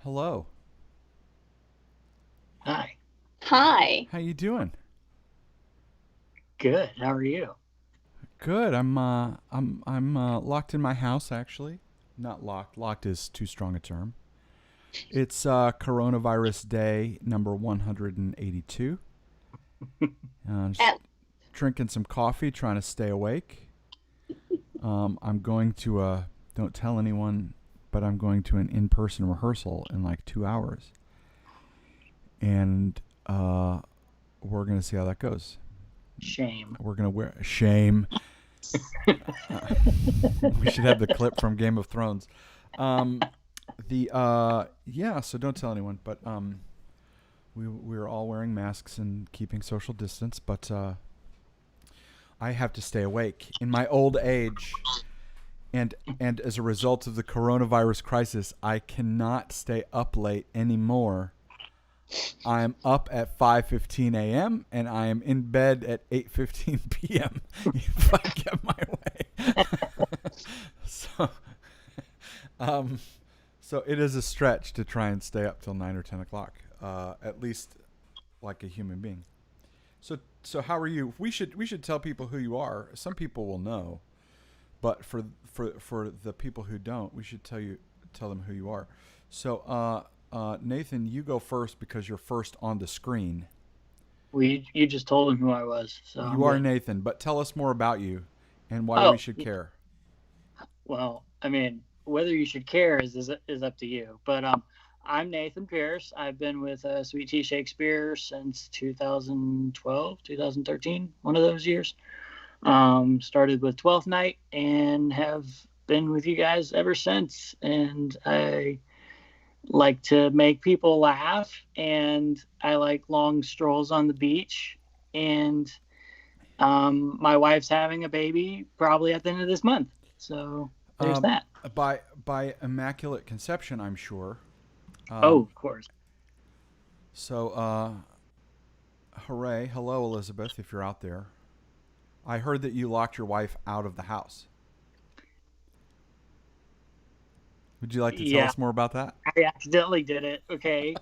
Hello. Hi. Hi. How you doing? Good. How are you? Good. I'm locked in my house actually. Not locked. Locked is too strong a term. It's coronavirus day number 182. Just At, drinking some coffee, trying to stay awake. I'm going to don't tell anyone, but I'm going to an in-person rehearsal in like 2 hours, and we're gonna see how that goes. Shame. We're gonna wear shame. Uh, we should have the clip from Game of Thrones. Um, the yeah, so don't tell anyone. But we're all wearing masks and keeping social distance. But I have to stay awake in my old age, and as a result of the coronavirus crisis, I cannot stay up late anymore. I am up at 5:15 a.m. and I am in bed at 8:15 p.m. if I get my way. so, um, so it is a stretch to try and stay up till 9 or 10 o'clock, at least like a human being. So how are you? We should tell people who you are. Some people will know, but for the people who don't, we should tell them who you are. So Nathan, you go first because you're first on the screen. You just told him who I was, so I'm You are good. Nathan, but tell us more about you and why we Oh, should care. well, I mean, whether you should care is up to you. But I'm Nathan Pierce. I've been with Sweet Tea Shakespeare since 2012, 2013, one of those years. Started with 12th Night and have been with you guys ever since. And I like to make people laugh, and I like long strolls on the beach. And my wife's having a baby probably at the end of this month. So there's Um, that. by immaculate conception, I'm sure. Oh, Um, of course. so hooray! Hello, Elizabeth, if you're out there. I heard that you locked your wife out of the house. Would you like to tell Yeah, us more about that? I accidentally did it. Okay.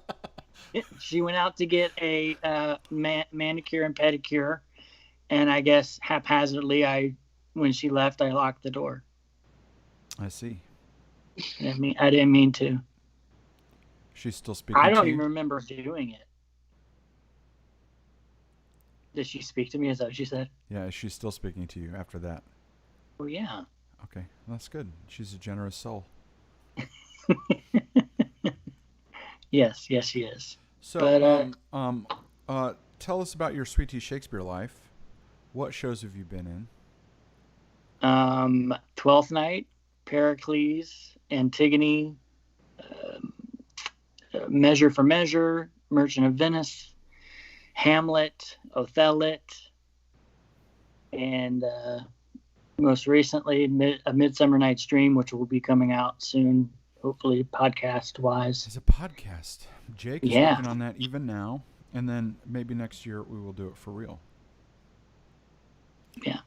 She went out to get a manicure and pedicure, and I guess haphazardly, when she left, I locked the door. I see. I didn't mean to. She's still I speaking to don't even you. remember doing it. Did she speak to me? Is that what she said? Yeah, she's still speaking to you after that. Oh yeah. Okay, that's good. She's a generous soul. Yes, yes, she is. So, But tell us about your Sweet Tea Shakespeare life. What shows have you been in? Twelfth Night, Pericles, Antigone, um, Measure for Measure, Merchant of Venice, Hamlet, Othello, and most recently, A Midsummer Night's Dream, which will be coming out soon, hopefully podcast wise. It's a podcast. Jake is Yeah, working on that even now, and then maybe next year we will do it for real. yeah.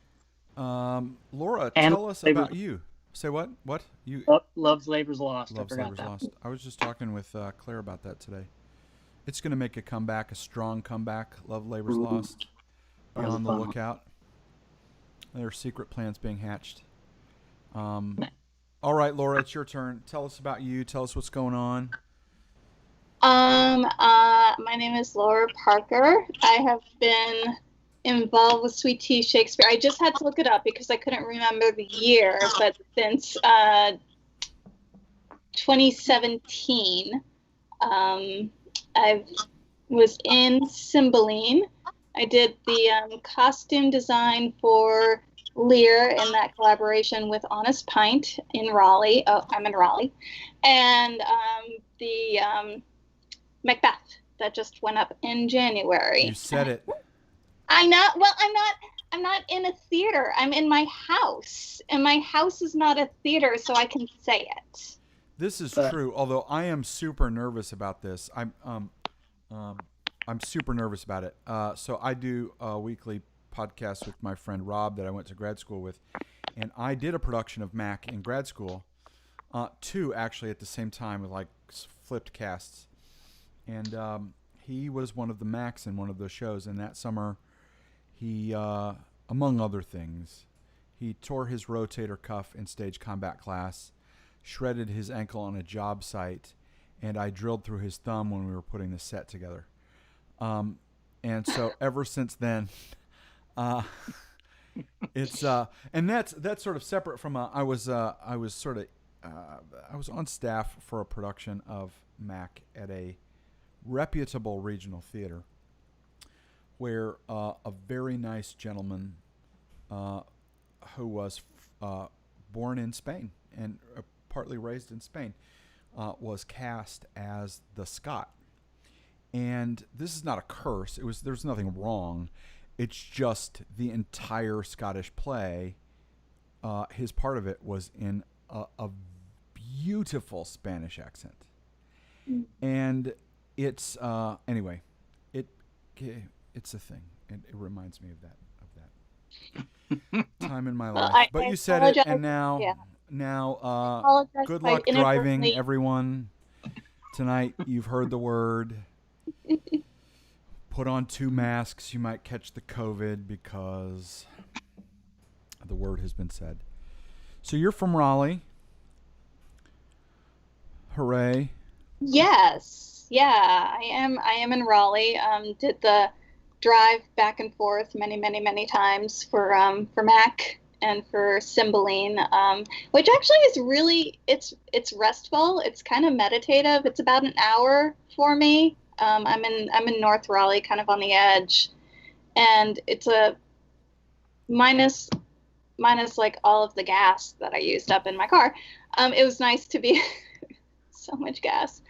Laura, And tell us Labor's, about you. Say what? What? You Love's Labor's Lost. I love forgot Slavers that. Lost. I was just talking with Claire about that today. It's going to make a comeback, a strong comeback. Love Labor's Ooh, Lost. Be that was a on the fun one. lookout. There are secret plans being hatched. Um, all right, Laura, it's your turn. Tell us about you. Tell us what's going on. my name is Laura Parker. I have been involved with Sweet Tea Shakespeare. I just had to look it up because I couldn't remember the year, but since 2017, um, I was in Cymbeline. I did the costume design for Lear in that collaboration with Honest Pint in Raleigh. Oh, I'm in Raleigh. And the Macbeth that just went up in You January. said it. I know. Well, I'm not. I'm not in a theater. I'm in my house, and my house is not a theater, so I can say it. This is But true. Although I am super nervous about this. Um, I'm super nervous about it. So I do a weekly podcast with my friend Rob that I went to grad school with, and I did a production of Mac in grad school. two actually at the same time with like flipped casts, and he was one of the Macs in one of those shows. And that summer, he, among other things, he tore his rotator cuff in stage combat class, shredded his ankle on a job site, and I drilled through his thumb when we were putting the set together. And so ever since then, it's and that's sort of separate from I was sort of I was on staff for a production of Mac at a reputable regional theater where a very nice gentleman who was born in Spain and partly raised in Spain was cast as the Scot. And this is not a curse. There's nothing wrong. It's just the entire Scottish play. His part of it was in a beautiful Spanish accent, and it's anyway. It's a thing, and it reminds me of that time in my life. But you said it, and now good luck driving, everyone. Tonight you've heard the word. Put on 2 masks. You might catch the COVID because the word has been said. So you're from Raleigh. Hooray. Yes. Yeah, I am in Raleigh. Did the drive back and forth many times for Mac and for Cymbeline, which actually is really it's restful. It's kind of meditative. It's about an hour for me. I'm in North Raleigh, kind of on the edge, and it's a minus like all of the gas that I used up in my car. It was nice to be so much gas.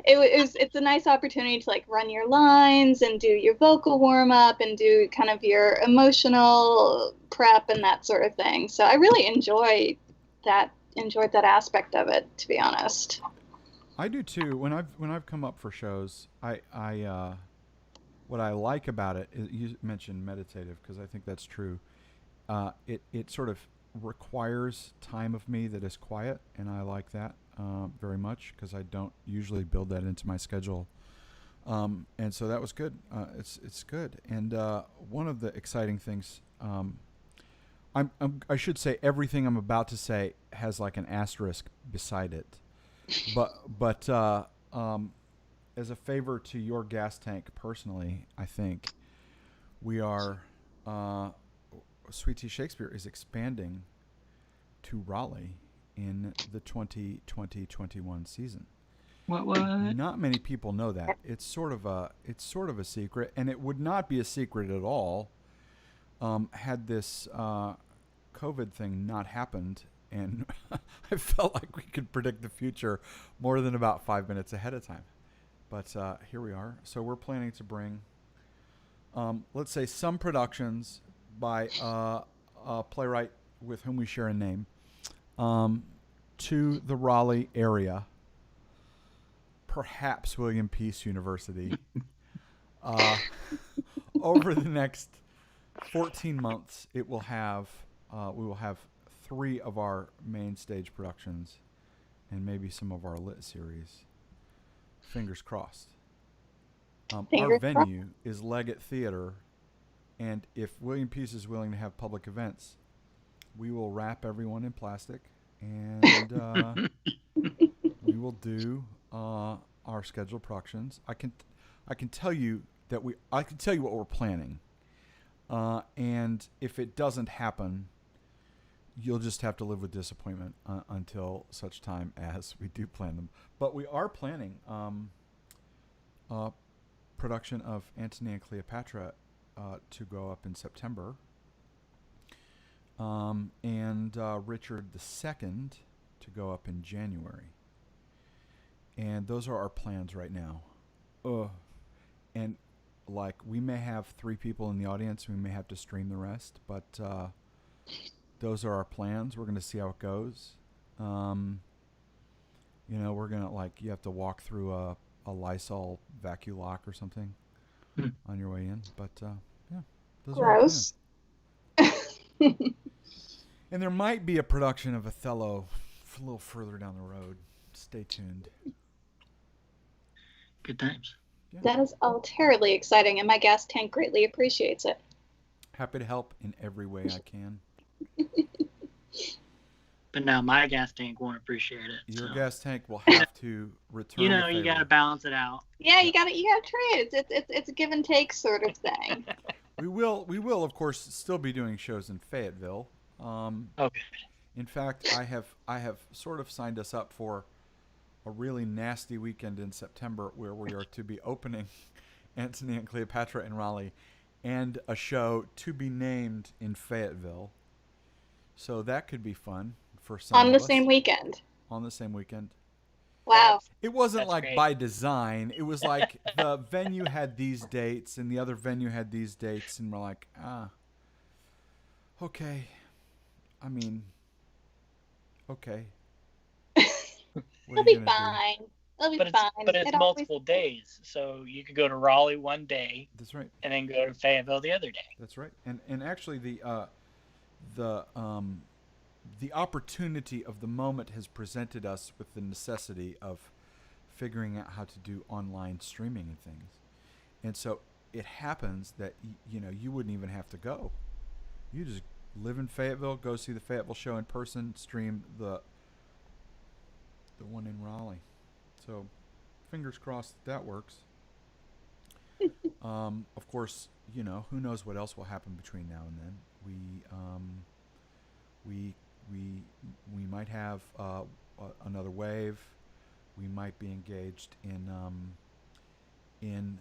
It's a nice opportunity to like run your lines and do your vocal warm up and do kind of your emotional prep and that sort of thing. So I really enjoyed that aspect of it, to be honest. I do too. When I've come up for shows, I what I like about it is you mentioned meditative because I think that's true. It sort of requires time of me that is quiet, and I like that very much because I don't usually build that into my schedule. And so that was good. It's good. And one of the exciting things, I should say everything I'm about to say has like an asterisk beside it. But as a favor to your gas tank personally, I think we are Sweet Tea Shakespeare is expanding to Raleigh in the 2020-21 season. What? Not many people know that. It's sort of a secret, and it would not be a secret at all had this COVID thing not happened. And I felt like we could predict the future more than about 5 minutes ahead of time. But here we are. So we're planning to bring, let's say, some productions by a playwright with whom we share a name to the Raleigh area, perhaps William Peace University, over the next 14 months. We will have 3 of our main stage productions and maybe some of our lit series. Fingers crossed. Our venue is Leggett Theater, and if William Peace is willing to have public events, we will wrap everyone in plastic and we will do our scheduled productions. I can tell you what we're planning, and if it doesn't happen, you'll just have to live with disappointment until such time as we do plan them. But we are planning production of Antony and Cleopatra to go up in September, and Richard II to go up in January. And those are our plans right now. And like we may have 3 people in the audience. We may have to stream the rest, but those are our plans. We're going to see how it goes. We're going to you have to walk through a Lysol vacuum lock or something on your way in. But those gross. are our plans. And there might be a production of Othello a little further down the road. Stay tuned. Good times. Yeah. That is all terribly exciting, and my gas tank greatly appreciates it. Happy to help in every way I can. But now my gas tank won't appreciate it. Your so. gas tank will have to return. You know, to you got to Fayetteville. balance it out. Yeah, you gotta trade. It's a give and take sort of thing. We will of course still be doing shows in Fayetteville. Okay. In fact, I have sort of signed us up for a really nasty weekend in September where we are to be opening Antony and Cleopatra in Raleigh, and a show to be named in Fayetteville. So that could be fun for some On of the us. same weekend. On the same weekend. Wow. It wasn't That's like great. by design. It was like the venue had these dates and the other venue had these dates, and we're like, okay. I mean, okay. It'll be fine. It'll be But fine. it's It always multiple days, so you could go to Raleigh one day That's right. and then go to Fayetteville the other day. That's right. And actually the opportunity of the moment has presented us with the necessity of figuring out how to do online streaming and things. And so it happens that you wouldn't even have to go. You just live in Fayetteville, go see the Fayetteville show in person, stream the one in Raleigh. So fingers crossed that works. Of course, who knows what else will happen between now and then. We might have another wave. We might be engaged in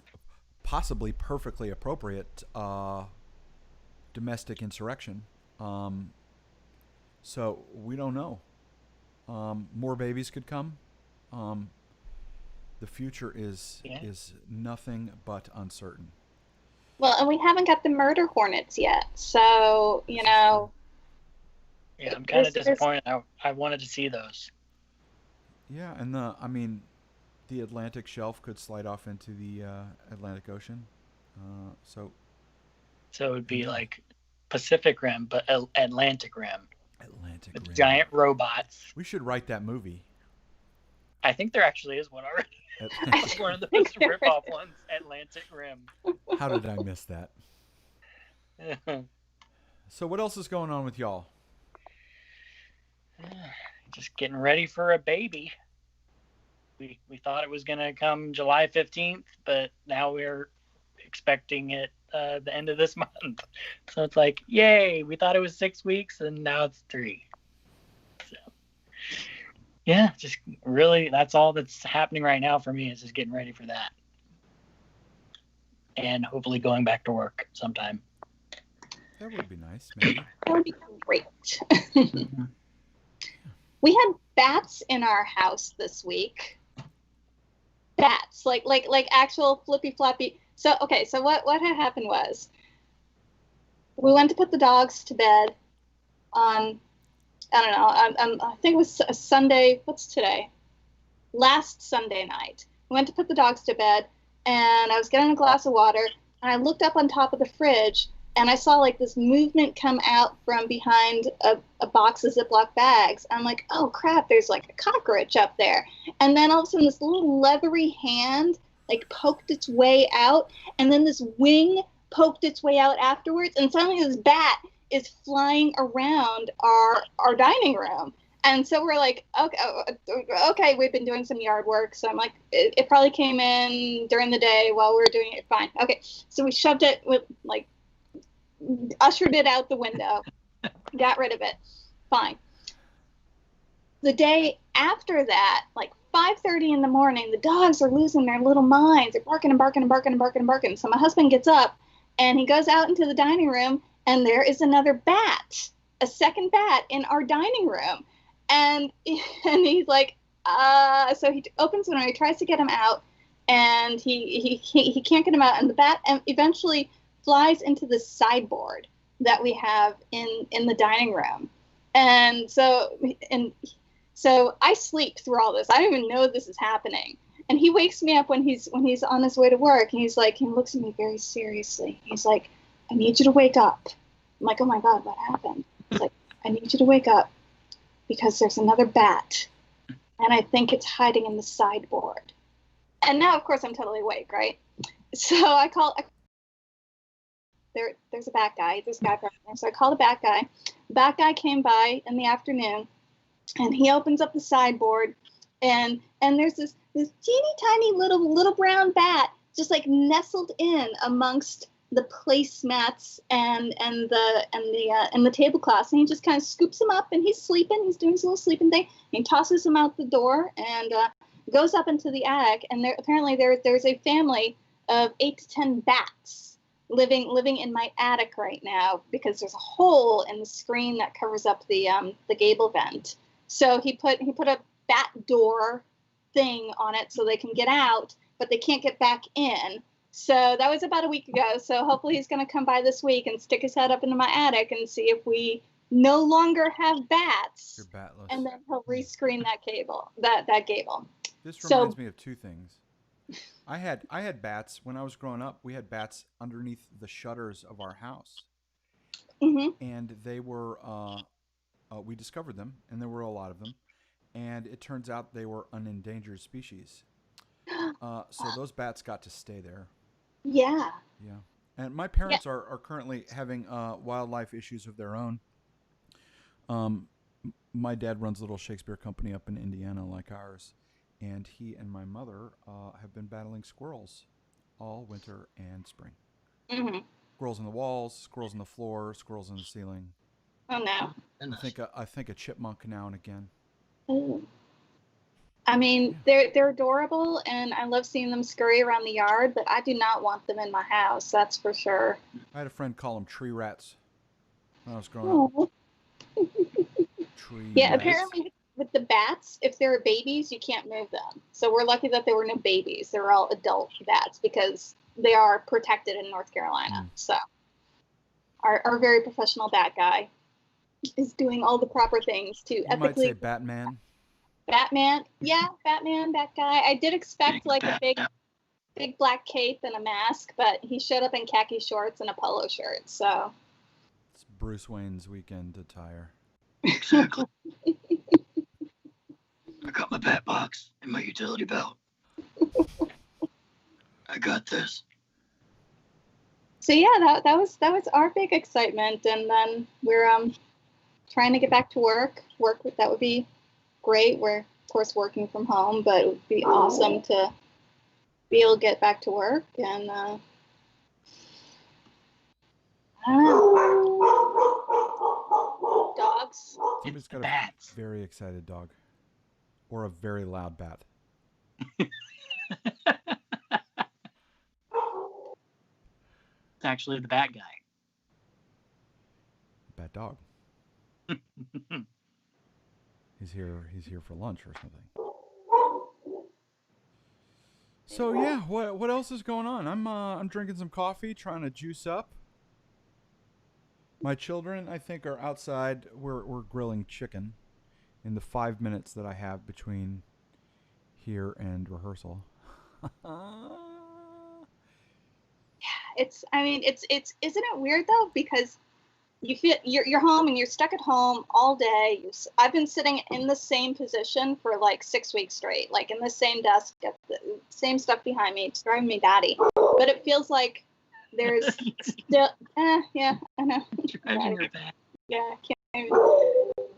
possibly perfectly appropriate domestic insurrection. So we don't know. More babies could come. The future is nothing but uncertain. Well, and we haven't got the murder hornets yet, so Yeah, I'm kind of disappointed. I wanted to see those. Yeah, and the Atlantic shelf could slide off into the Atlantic Ocean. So it would be like Pacific Rim, but Atlantic Rim. Atlantic With Rim. giant robots. We should write that movie. I think there actually is one already. Like one of those rip-off ones, Atlantic Rim. How did I miss that? So what else is going on with y'all? Just getting ready for a baby. We thought it was going to come July 15th, but now we're expecting it the end of this month. So it's like, yay, we thought it was 6 weeks, and now it's 3. So, yeah, just really, that's all that's happening right now for me is just getting ready for that. And hopefully going back to work sometime. That would be nice, maybe. That would be great. We had bats in our house this week. Bats, like actual flippy floppy. So what had happened was we went to put the dogs to bed on, I don't know, I think it was a Sunday. What's today? Last Sunday night. We went to put the dogs to bed, and I was getting a glass of water, and I looked up on top of the fridge, and I saw like this movement come out from behind a box of Ziploc bags. I'm like, oh crap, there's like a cockroach up there. And then all of a sudden this little leathery hand like poked its way out, and then this wing poked its way out afterwards, and suddenly this bat is flying around our dining room. And so we're like, okay, we've been doing some yard work. So I'm like, it probably came in during the day while we were doing it. Fine. Okay. So we shoved it with like, ushered it out the window, got rid of it. Fine. The day after that, like 5:30 in the morning, the dogs are losing their little minds. They're barking and barking and barking and barking and barking. So my husband gets up and he goes out into the dining room, and there is another bat, a second bat in our dining room. And he's like, so he opens the door, he tries to get him out, and he can't get him out. And the bat eventually flies into the sideboard that we have in the dining room. And so I sleep through all this. I don't even know this is happening. And he wakes me up when he's on his way to work, and he's like, he looks at me very seriously. He's like, I need you to wake up. I'm like, oh my God, what happened? He's like, I need you to wake up. because there's another bat, and I think it's hiding in the sideboard. And now, of course, I'm totally awake, right? So I call. There's a bat guy. There's a guy from there. So I call the bat guy. The bat guy came by in the afternoon, and he opens up the sideboard, and there's this teeny tiny little brown bat just like nestled in amongst the placemats and the tablecloths, and he just kind of scoops him up, and he's sleeping. He's doing his little sleeping thing. And he tosses him out the door and goes up into the attic. And there's a family of 8 to 10 bats living in my attic right now because there's a hole in the screen that covers up the gable vent. So he put a bat door thing on it so they can get out, but they can't get back in. So that was about a week ago. So hopefully he's going to come by this week and stick his head up into my attic and see if we no longer have bats. You're batless. And then he'll rescreen that gable. This reminds me of two things. I had bats when I was growing up. We had bats underneath the shutters of our house, and they were. We discovered them, and there were a lot of them, and it turns out they were an endangered species. So those bats got to stay there. Yeah. Yeah. And my parents are currently having wildlife issues of their own. My dad runs a little Shakespeare company up in Indiana like ours, and he and my mother have been battling squirrels all winter and spring. Mm-hmm. Squirrels in the walls, squirrels on the floor, squirrels in the ceiling. Oh no. I think a chipmunk now and again. Ooh. I mean, they're adorable, and I love seeing them scurry around the yard, but I do not want them in my house, that's for sure. I had a friend call them tree rats when I was growing up. Tree rats. Apparently with the bats, if they're babies, you can't move them. So we're lucky that there were no babies. They were all adult bats because they are protected in North Carolina. So our very professional bat guy is doing all the proper things to ethically. You might say Batman. Batman, Batman, that guy. I did expect like a big black cape and a mask, but he showed up in khaki shorts and a polo shirt. So it's Bruce Wayne's weekend attire. Exactly. I got my bat box and my utility belt. I got this. So yeah, that was our big excitement, and then we're trying to get back to work. That would be great. We're of course working from home, but it would be awesome to be able to get back to work. And I don't know. Dogs. Somebody's got Bats. a very excited dog, or a very loud bat. It's actually the bat guy. Bat dog. He's here for lunch or something. So yeah, what else is going on? I'm drinking some coffee, trying to juice up. My children, I think, are outside. We're grilling chicken in the 5 minutes that I have between here and rehearsal. It's isn't it weird though, because you feel you're home and you're stuck at home all day. I've been sitting in the same position for like 6 weeks straight, like in the same desk, got the same stuff behind me. It's driving me batty. But it feels like there's still, yeah, I know. Driving her back. Yeah, I can't even.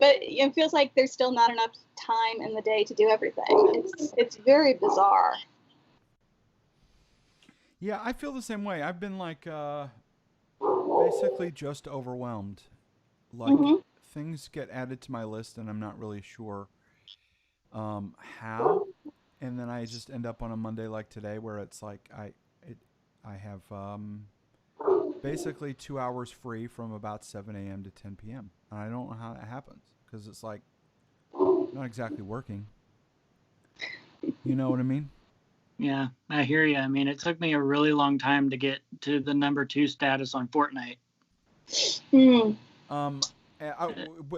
But it feels like there's still not enough time in the day to do everything. It's very bizarre. Yeah, I feel the same way. I've been like basically just overwhelmed. Like things get added to my list and I'm not really sure how. And then I just end up on a Monday like today where it's like I have basically 2 hours free from about 7 a.m. to 10 p.m. And I don't know how that happens because it's like not exactly working. You know what I mean? Yeah, I hear you. I mean, it took me a really long time to get to the number 2 status on Fortnite. Mm.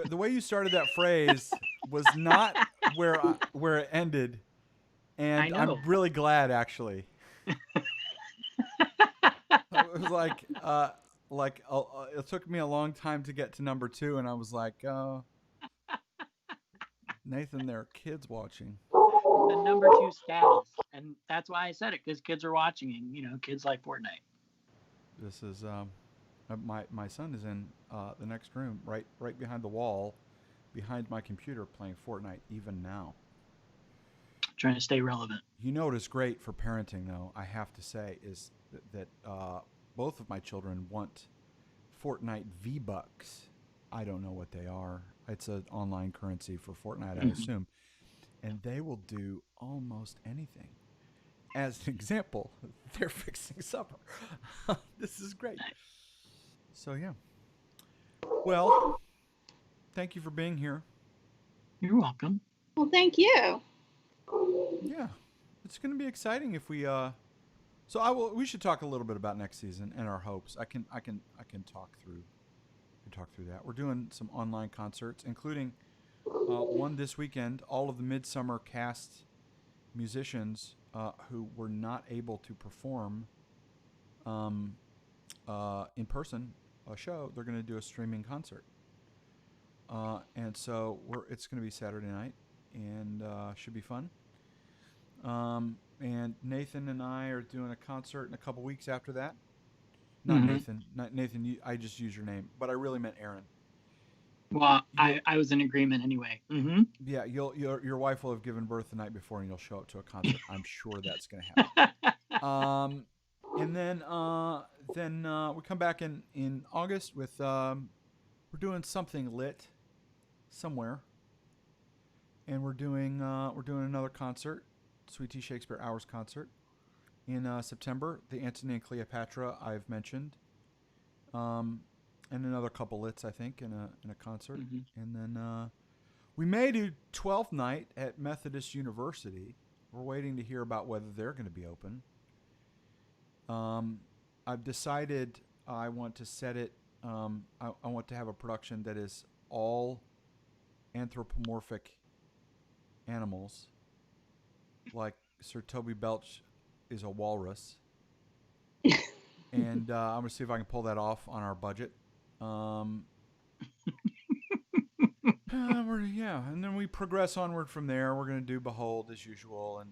The way you started that phrase was not where it ended, and I'm really glad actually. It was like it took me a long time to get to number 2, and I was like, Nathan, there are kids watching. The number 2 status, and that's why I said it, because kids are watching, and kids like Fortnite. This is my son is in the next room, right behind the wall, behind my computer, playing Fortnite even now. Trying to stay relevant. You know what is great for parenting, though, I have to say, is that both of my children want Fortnite V-Bucks. I don't know what they are. It's an online currency for Fortnite, I assume. And they will do almost anything. As an example, they're fixing supper. This is great. So, yeah. Well, thank you for being here. You're welcome. Well, thank you. Yeah. It's going to be exciting if we we should talk a little bit about next season and our hopes. I can talk through that. We're doing some online concerts, including one this weekend. All of the Midsummer cast musicians who were not able to perform in person a show, they're going to do a streaming concert. And so it's going to be Saturday night, and should be fun. And Nathan and I are doing a concert in a couple weeks after that. Not Nathan. I just used your name, but I really meant Aaron. Well, I was in agreement anyway. Yeah, your wife will have given birth the night before, and you'll show up to a concert. I'm sure that's going to happen. And then we come back in August with we're doing something lit somewhere, and we're doing another concert, Sweet Tea Shakespeare Hours concert in September. The Antony and Cleopatra I've mentioned, and another couple lits I think in a concert, and then we may do 12th night at Methodist University. We're waiting to hear about whether they're going to be open. I've decided I want to set it. I want to have a production that is all anthropomorphic animals, like Sir Toby Belch is a walrus, and I'm gonna see if I can pull that off on our budget. And then we progress onward from there. We're gonna do Behold as usual, and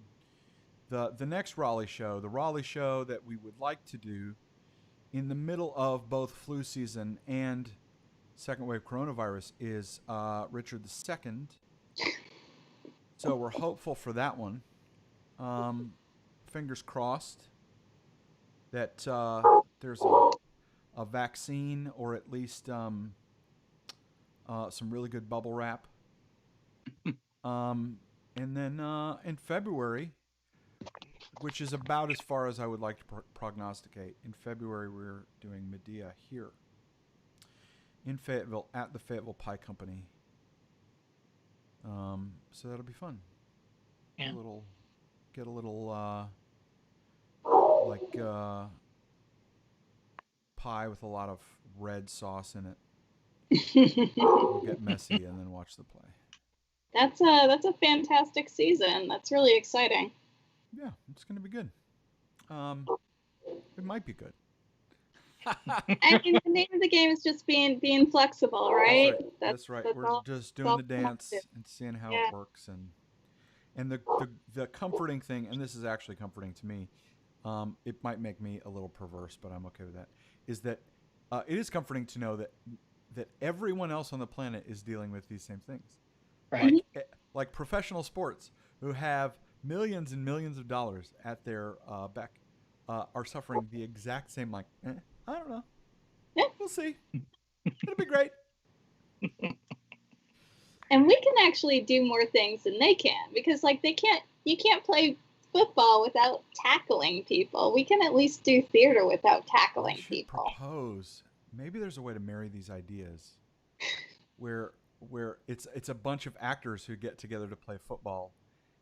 the next Raleigh show, the Raleigh show that we would like to do in the middle of both flu season and second wave coronavirus, is Richard II. So we're hopeful for that one. Fingers crossed that there's a vaccine, or at least some really good bubble wrap. And then in February, which is about as far as I would like to prognosticate, in February we're doing Medea here in Fayetteville at the Fayetteville Pie Company. So that'll be fun. Yeah. Get a little pie with a lot of red sauce in it. We'll get messy and then watch the play. That's a fantastic season. That's really exciting. Yeah, it's going to be good. It might be good. I mean, the name of the game is just being flexible, right? That's right. We're just doing the dance and seeing how it works, and the comforting thing, and this is actually comforting to me. It might make me a little perverse, but I'm okay with that. Is that it is comforting to know that everyone else on the planet is dealing with these same things, right? Like professional sports who have millions and millions of dollars at their beck are suffering the exact same. I don't know. Yeah. We'll see. It'll be great. And we can actually do more things than they can, because you can't play football without tackling people. We can at least do theater without tackling people. Propose. Maybe there's a way to marry these ideas where it's a bunch of actors who get together to play football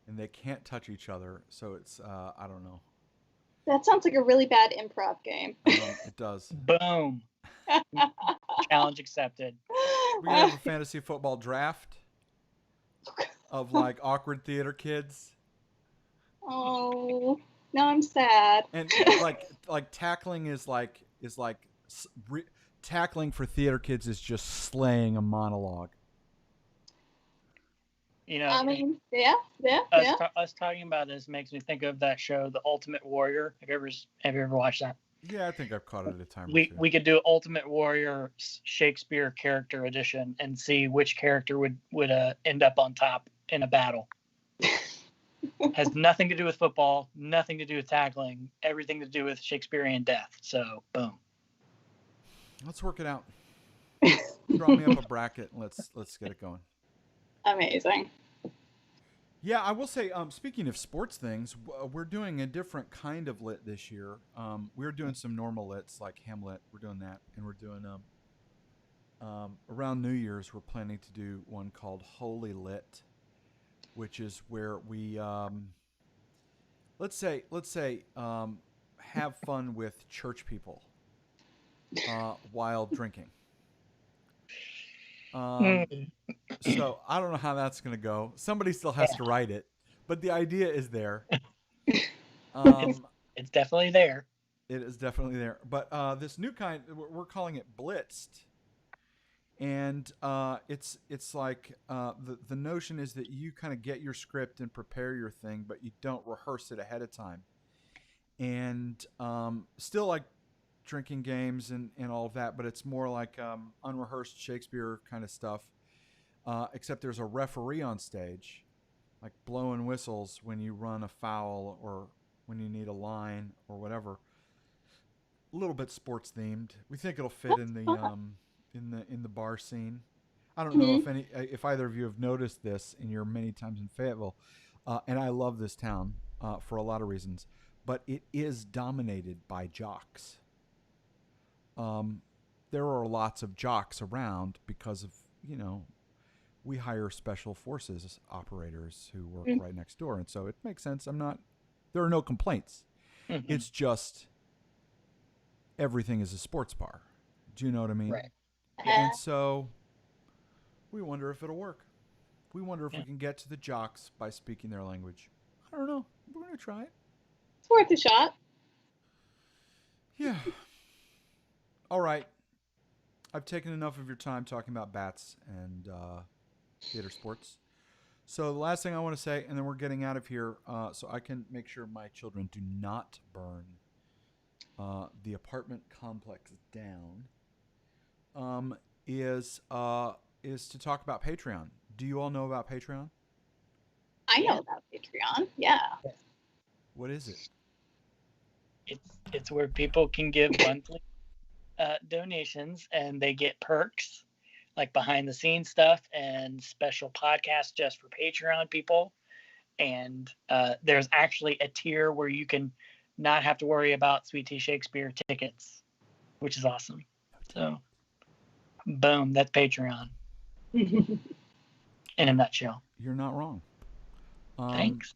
and they can't touch each other. So it's I don't know. That sounds like a really bad improv game. It does. Boom. Challenge accepted. We're going to have a fantasy football draft of awkward theater kids. Oh, no, I'm sad. And tackling is tackling for theater kids is just slaying a monologue. You know, I mean, yeah. us talking about this makes me think of that show, The Ultimate Warrior. Have you ever watched that? Yeah, I think I've caught it a time or We two. we could do Ultimate Warrior Shakespeare character edition and see which character would end up on top in a battle. Has nothing to do with football, nothing to do with tackling, everything to do with Shakespearean death. So boom. Let's work it out. Draw me up a bracket and let's get it going. Amazing. Yeah, I will say. Speaking of sports things, we're doing a different kind of lit this year. We're doing some normal lits like Hamlet. We're doing that, and we're doing around New Year's. We're planning to do one called Holy Lit, which is where we let's say have fun with church people while drinking. So I don't know how that's going to go. Somebody still has to write it, but the idea is there. It's definitely there. It is definitely there. But this new kind, we're calling it blitzed, and it's like the notion is that you kind of get your script and prepare your thing, but you don't rehearse it ahead of time, and still like drinking games and all of that, but it's more like unrehearsed Shakespeare kind of stuff. Except there's a referee on stage, like blowing whistles when you run a foul or when you need a line or whatever. A little bit sports themed. We think it'll fit in the bar scene. I don't know if either of you have noticed this in your many times in Fayetteville, and I love this town for a lot of reasons, but it is dominated by jocks. There are lots of jocks around because of we hire special forces operators who work right next door, and so it makes sense. There are no complaints. Mm-hmm. It's just everything is a sports bar. Do you know what I mean? Right. And so we wonder if it'll work. We wonder if we can get to the jocks by speaking their language. I don't know. We're going to try it. It's worth a shot. Yeah. All right. I've taken enough of your time talking about bats and theater sports. So the last thing I want to say, and then we're getting out of here so I can make sure my children do not burn the apartment complex down, is to talk about Patreon. Do you all know about Patreon? I know about Patreon. Yeah. What is it? It's where people can give monthly donations and they get perks like behind the scenes stuff and special podcasts just for Patreon people. And there's actually a tier where you can not have to worry about Sweet Tea Shakespeare tickets, which is awesome. So, boom, that's Patreon in a nutshell. You're not wrong. Thanks.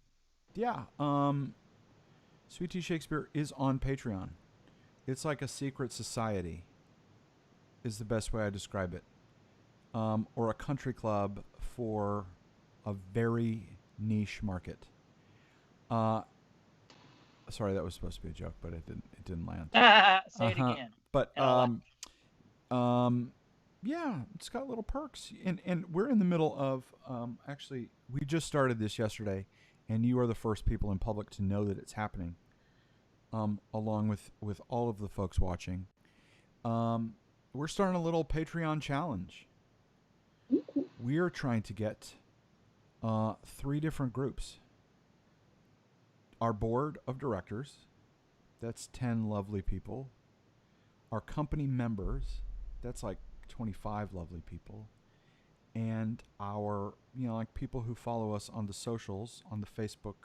Yeah. Sweet Tea Shakespeare is on Patreon. It's like a secret society is the best way I describe it. Or a country club for a very niche market. Sorry, that was supposed to be a joke, but it didn't land. Say it again. But yeah, it's got little perks, and we're in the middle of actually we just started this yesterday, and you are the first people in public to know that it's happening. Along with all of the folks watching, we're starting a little Patreon challenge. We are trying to get 3 different groups. Our board of directors, that's 10 lovely people. Our company members, that's like 25 lovely people. And our, like people who follow us on the socials, on the Facebook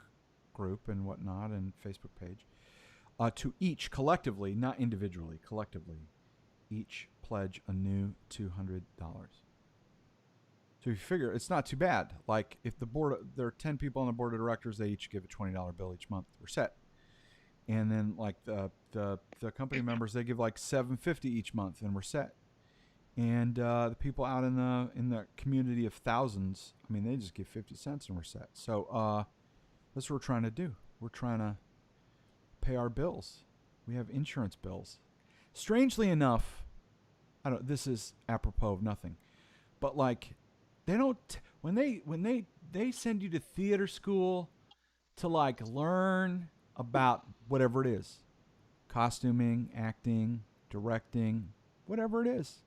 group and whatnot, and Facebook page, to each collectively, not individually, collectively, each pledge a new $200. So you figure it's not too bad. Like if there are 10 people on the board of directors, they each give a $20 bill each month. We're set. And then like the company members, they give like $7.50 each month, and we're set. And the people out in the community of thousands, I mean, they just give 50 cents and we're set. So that's what we're trying to do. We're trying to pay our bills. We have insurance bills. Strangely enough, this is apropos of nothing, but like they don't when they they send you to theater school to like learn about whatever it is, costuming, acting, directing, whatever it is.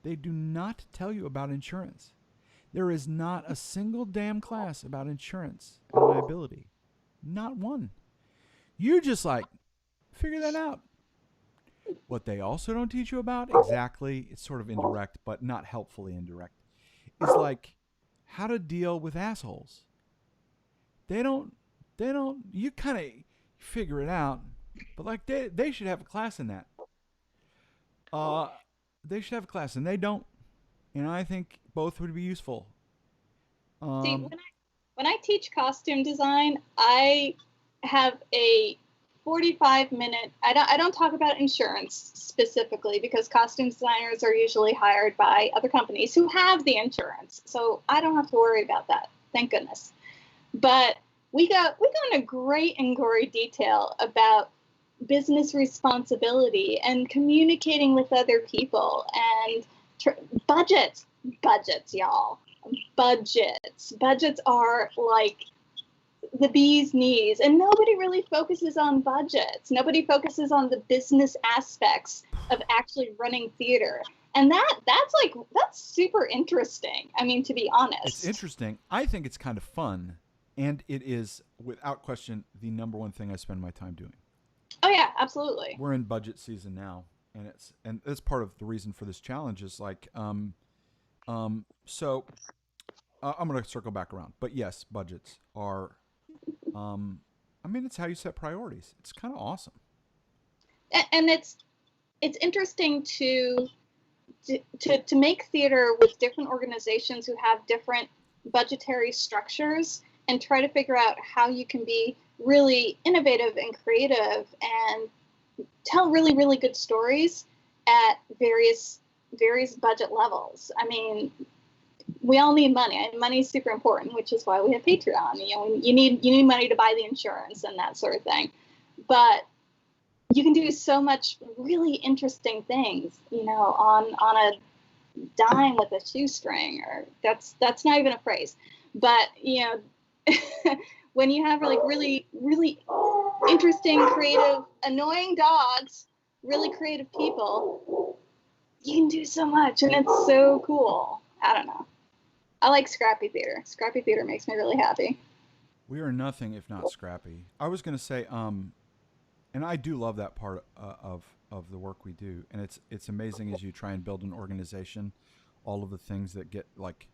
They do not tell you about insurance. There is not a single damn class about insurance and liability. Not one. You just like figure that out. What they also don't teach you about, exactly, it's sort of indirect, but not helpfully indirect, is like how to deal with assholes. They don't, you kind of figure it out, but like they should have a class in that. Uh, they should have a class, and they don't. And I think both would be useful. See, when I teach costume design, I have a 45-minute. I don't talk about insurance specifically because costume designers are usually hired by other companies who have the insurance, so I don't have to worry about that. Thank goodness. But we go into great and gory detail about business responsibility and communicating with other people and budgets, y'all. Budgets are like the bee's knees, and nobody really focuses on budgets. Nobody focuses on the business aspects of actually running theater. And that's super interesting. I mean, to be honest. It's interesting. I think it's kind of fun, and it is without question the number one thing I spend my time doing. Oh yeah, absolutely. We're in budget season now, and that's part of the reason for this challenge is like so I'm going to circle back around. But yes, budgets are I mean, it's how you set priorities. It's kind of awesome. And it's interesting to make theater with different organizations who have different budgetary structures and try to figure out how you can be really innovative and creative and tell really, really good stories at various budget levels. I mean, we all need money, and money is super important, which is why we have Patreon. You know, you need money to buy the insurance and that sort of thing. But you can do so much really interesting things, you know, on a dime with a shoestring, or that's not even a phrase. But you know, when you have like really, really interesting, creative, annoying dogs, really creative people, you can do so much, and it's so cool. I don't know. I like scrappy theater. Scrappy theater makes me really happy. We are nothing if not scrappy. I was going to say, and I do love that part of the work we do, and it's amazing as you try and build an organization, all of the things that get like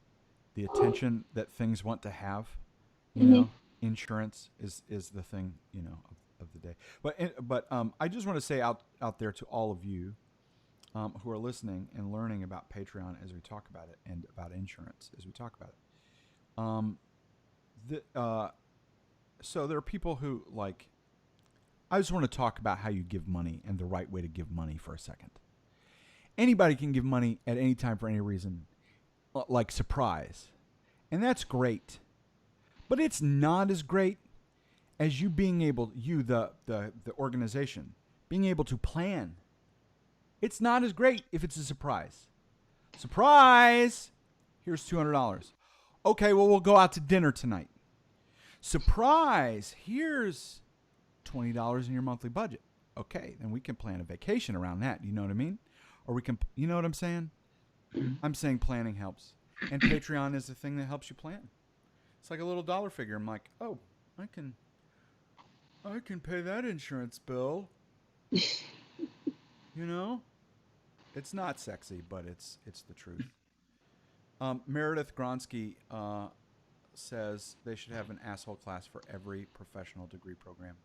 the attention that things want to have. You know, insurance is the thing, you know, of the day. But I just want to say out there to all of you who are listening and learning about Patreon as we talk about it, and about insurance as we talk about it. So there are people who like. I just want to talk about how you give money and the right way to give money for a second. Anybody can give money at any time for any reason, like surprise, and that's great. But it's not as great as you being able, the organization, being able to plan. It's not as great if it's a surprise. Surprise! Here's $200. Okay, well, we'll go out to dinner tonight. Surprise! Here's $20 in your monthly budget. Okay, then we can plan a vacation around that. You know what I mean? Or we can, you know what I'm saying? I'm saying planning helps. And Patreon is the thing that helps you plan. It's like a little dollar figure. I'm like, oh, I can pay that insurance bill. You know? It's not sexy, but it's the truth. Meredith Gronsky says they should have an asshole class for every professional degree program.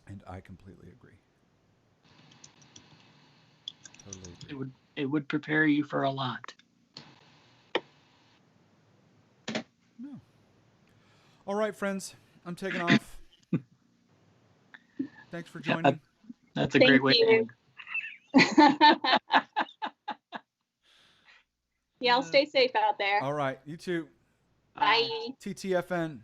And I completely agree. Totally agree. It would prepare you for a lot. No. All right, friends. I'm taking off. Thanks for joining. That's a great way to end. Y'all stay safe out there. All right. You too. Bye. TTFN.